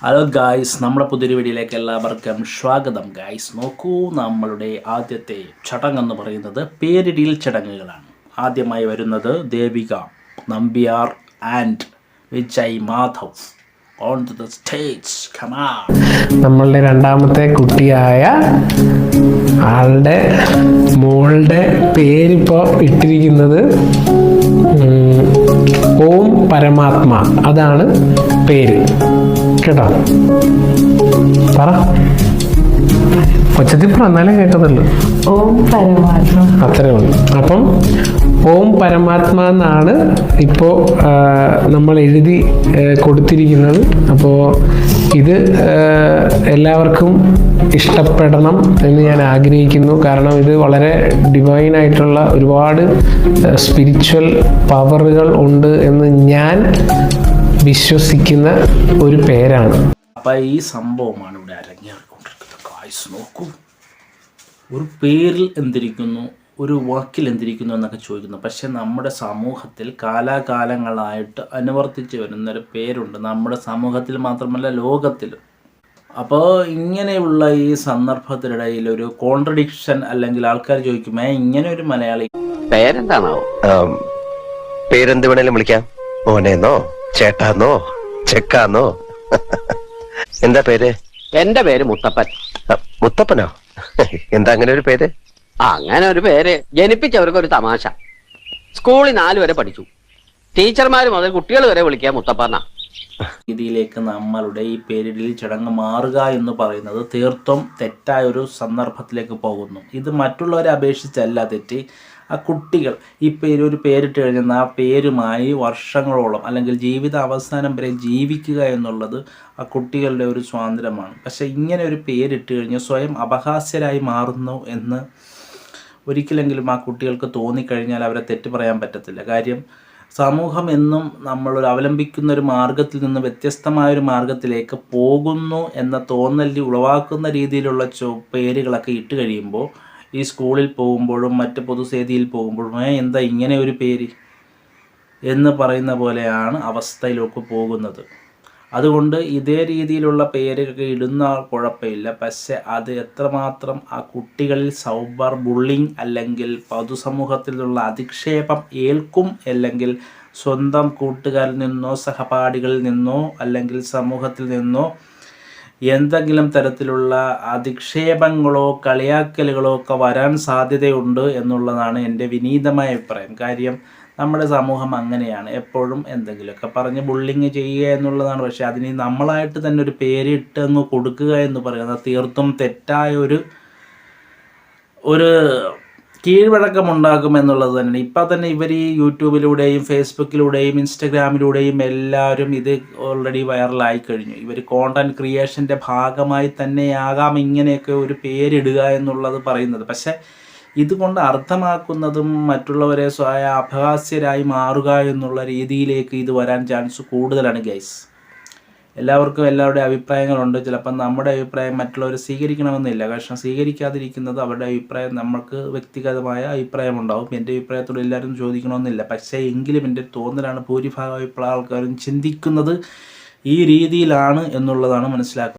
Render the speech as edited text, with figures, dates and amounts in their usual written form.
Hello guys, നമ്മുടെ പുതിയൊരു വീഡിയോയിലേക്ക് എല്ലാവർക്കും സ്വാഗതം. ഗായ്സ് നോക്കൂ, നമ്മളുടെ ആദ്യത്തെ ചടങ്ങെന്ന് പറയുന്നത് പേരിടൽ ചടങ്ങുകളാണ്. ആദ്യമായി വരുന്നത് Devika Nambiar and Vijay Madhav on the stage. Come on. നമ്മളുടെ രണ്ടാമത്തെ കുട്ടിയായ ആളുടെ മോളുടെ പേരിപ്പോൾ ഇട്ടിരിക്കുന്നത് ഓം പരമാത്മ. അതാണ് പേര് കേട്ടോ. പറ, കൊച്ചത്തിൽ എന്നാലേ കേൾക്കത്തുള്ളൂ. ഓം പരമാത്മ, അത്രേ ഉള്ളൂ. അപ്പം ഓം പരമാത്മ എന്നാണ് ഇപ്പോൾ നമ്മൾ എഴുതി കൊടുത്തിരിക്കുന്നത്. അപ്പോൾ ഇത് എല്ലാവർക്കും ഇഷ്ടപ്പെടണം എന്ന് ഞാൻ ആഗ്രഹിക്കുന്നു. കാരണം ഇത് വളരെ ഡിവൈനായിട്ടുള്ള ഒരുപാട് സ്പിരിച്വൽ പവറുകൾ ഉണ്ട് എന്ന് ഞാൻ വിശ്വസിക്കുന്ന ഒരു പേരാണ്. അപ്പം ഈ സംഭവമാണ് ഇവിടെ അരങ്ങേറിക്കൊണ്ടിരിക്കുന്നത്. ഗായ്സ് നോക്കൂ, ഒരു പേരിൽ എന്തിരിക്കുന്നു, ഒരു വാക്കിൽ എന്തിരിക്കുന്നു എന്നൊക്കെ ചോദിക്കുന്നു. പക്ഷെ നമ്മുടെ സമൂഹത്തിൽ കാലാകാലങ്ങളായിട്ട് അനുവർത്തിച്ച് വരുന്നൊരു പേരുണ്ട്, നമ്മുടെ സമൂഹത്തിൽ മാത്രമല്ല ലോകത്തിലും. അപ്പോൾ ഇങ്ങനെയുള്ള ഈ സന്ദർഭത്തിനിടയിൽ ഒരു കോൺട്രഡിക്ഷൻ, അല്ലെങ്കിൽ ആൾക്കാർ ചോദിക്കുമേ ഇങ്ങനെ ഒരു മലയാളി പേരെന്താണോ? പേരെന്ത് വേണേലും വിളിക്കാം. മോനേന്നോ, ചേട്ടാന്നോ, ചെക്കാന്നോ? എന്താ പേര്? എന്റെ പേര് മുത്തപ്പൻ. മുത്തപ്പനോ? എന്താ അങ്ങനെ ഒരു പേര്? അങ്ങനെ ഒരു പേര് ജനിപ്പിച്ചവർക്ക് ഒരു തമാശ. സ്കൂളിൽ 4 വരെ പഠിച്ചു. ടീച്ചർമാര് മുതൽ കുട്ടികൾ വരെ വിളിക്കുക മുത്തപ്പന്ന. രീതിയിലേക്ക് നമ്മളുടെ ഈ പേരിടൽ ചടങ്ങ് മാറുക എന്ന് പറയുന്നത് തീർത്തും തെറ്റായ ഒരു സന്ദർഭത്തിലേക്ക് പോകുന്നു. ഇത് മറ്റുള്ളവരെ അപേക്ഷിച്ചല്ല തെറ്റ്. ആ കുട്ടികൾ ഈ ഒരു പേരിട്ട് കഴിഞ്ഞാൽ ആ പേരുമായി വർഷങ്ങളോളം അല്ലെങ്കിൽ ജീവിത അവസാനം വരെ ജീവിക്കുക എന്നുള്ളത് ആ കുട്ടികളുടെ ഒരു സ്വാതന്ത്ര്യമാണ്. പക്ഷേ ഇങ്ങനെ ഒരു പേരിട്ട് കഴിഞ്ഞാൽ സ്വയം അപഹാസ്യരായി മാറുന്നു എന്ന് ഒരിക്കലെങ്കിലും ആ കുട്ടികൾക്ക് തോന്നിക്കഴിഞ്ഞാൽ അവരെ തെറ്റ് പറയാൻ പറ്റത്തില്ല. കാര്യം സമൂഹം എന്നും നമ്മളൊരു അവലംബിക്കുന്ന ഒരു മാർഗത്തിൽ നിന്ന് വ്യത്യസ്തമായൊരു മാർഗത്തിലേക്ക് പോകുന്നു എന്ന തോന്നൽ ഉളവാക്കുന്ന രീതിയിലുള്ള പേരുകളൊക്കെ ഇട്ട് കഴിയുമ്പോൾ ഈ സ്കൂളിൽ പോകുമ്പോഴും മറ്റ് പൊതുവേദിയിൽ പോകുമ്പോഴും എന്താ ഇങ്ങനെ ഒരു പേര് എന്ന് പറയുന്ന പോലെയാണ് അവസ്ഥയിലേക്ക് പോകുന്നത്. അതുകൊണ്ട് ഇതേ രീതിയിലുള്ള പേരൊക്കെ ഇടുന്ന കുഴപ്പമില്ല. പക്ഷെ അത് എത്രമാത്രം ആ കുട്ടികളിൽ സൈബർ ബുള്ളിങ് അല്ലെങ്കിൽ പൊതുസമൂഹത്തിലുള്ള അധിക്ഷേപം ഏൽക്കും, അല്ലെങ്കിൽ സ്വന്തം കൂട്ടുകാരിൽ നിന്നോ സഹപാഠികളിൽ നിന്നോ അല്ലെങ്കിൽ സമൂഹത്തിൽ നിന്നോ എന്തെങ്കിലും തരത്തിലുള്ള അധിക്ഷേപങ്ങളോ കളിയാക്കലുകളോ ഒക്കെ വരാൻ സാധ്യതയുണ്ട് എന്നുള്ളതാണ് എൻ്റെ വിനീതമായ അഭിപ്രായം. കാര്യം നമ്മുടെ സമൂഹം അങ്ങനെയാണ്, എപ്പോഴും എന്തെങ്കിലുമൊക്കെ പറഞ്ഞ് ബുള്ളിങ് ചെയ്യുക എന്നുള്ളതാണ്. പക്ഷേ അതിന് നമ്മളായിട്ട് തന്നെ ഒരു പേരിട്ട് അങ്ങ് കൊടുക്കുക എന്ന് പറയുന്നത് തീർത്തും തെറ്റായ ഒരു കീഴ്വഴക്കമുണ്ടാക്കുമെന്നുള്ളത് തന്നെയാണ്. ഇപ്പം തന്നെ ഇവർ ഈ യൂട്യൂബിലൂടെയും ഫേസ്ബുക്കിലൂടെയും ഇൻസ്റ്റഗ്രാമിലൂടെയും എല്ലാവരും ഇത് ഓൾറെഡി വൈറലായി കഴിഞ്ഞു. ഇവർ കോണ്ടൻറ് ക്രിയേഷൻ്റെ ഭാഗമായി തന്നെയാകാം ഇങ്ങനെയൊക്കെ ഒരു പേരിടുക എന്നുള്ളത് പറയുന്നത്. പക്ഷേ ഇതുകൊണ്ട് അർത്ഥമാക്കുന്നതും മറ്റുള്ളവരെ സ്വയം അപഹാസ്യരായി മാറുക എന്നുള്ള രീതിയിലേക്ക് ഇത് വരാൻ ചാൻസ് കൂടുതലാണ് ഗൈസ്. എല്ലാവർക്കും എല്ലാവരുടെ അഭിപ്രായങ്ങളുണ്ട്. ചിലപ്പം നമ്മുടെ അഭിപ്രായം മറ്റുള്ളവർ സ്വീകരിക്കണമെന്നില്ല. കാരണം സ്വീകരിക്കാതിരിക്കുന്നത് അവരുടെ അഭിപ്രായം, നമുക്ക് വ്യക്തിഗതമായ അഭിപ്രായമുണ്ടാവും. എൻ്റെ അഭിപ്രായത്തോട് എല്ലാവരും ചോദിക്കണമെന്നില്ല. പക്ഷേ എങ്കിലും എൻ്റെ തോന്നലാണ് ഭൂരിഭാഗം ആൾക്കാരും ചിന്തിക്കുന്നത് ഈ രീതിയിലാണ് എന്നുള്ളതാണ് മനസ്സിലാക്കുന്നത്.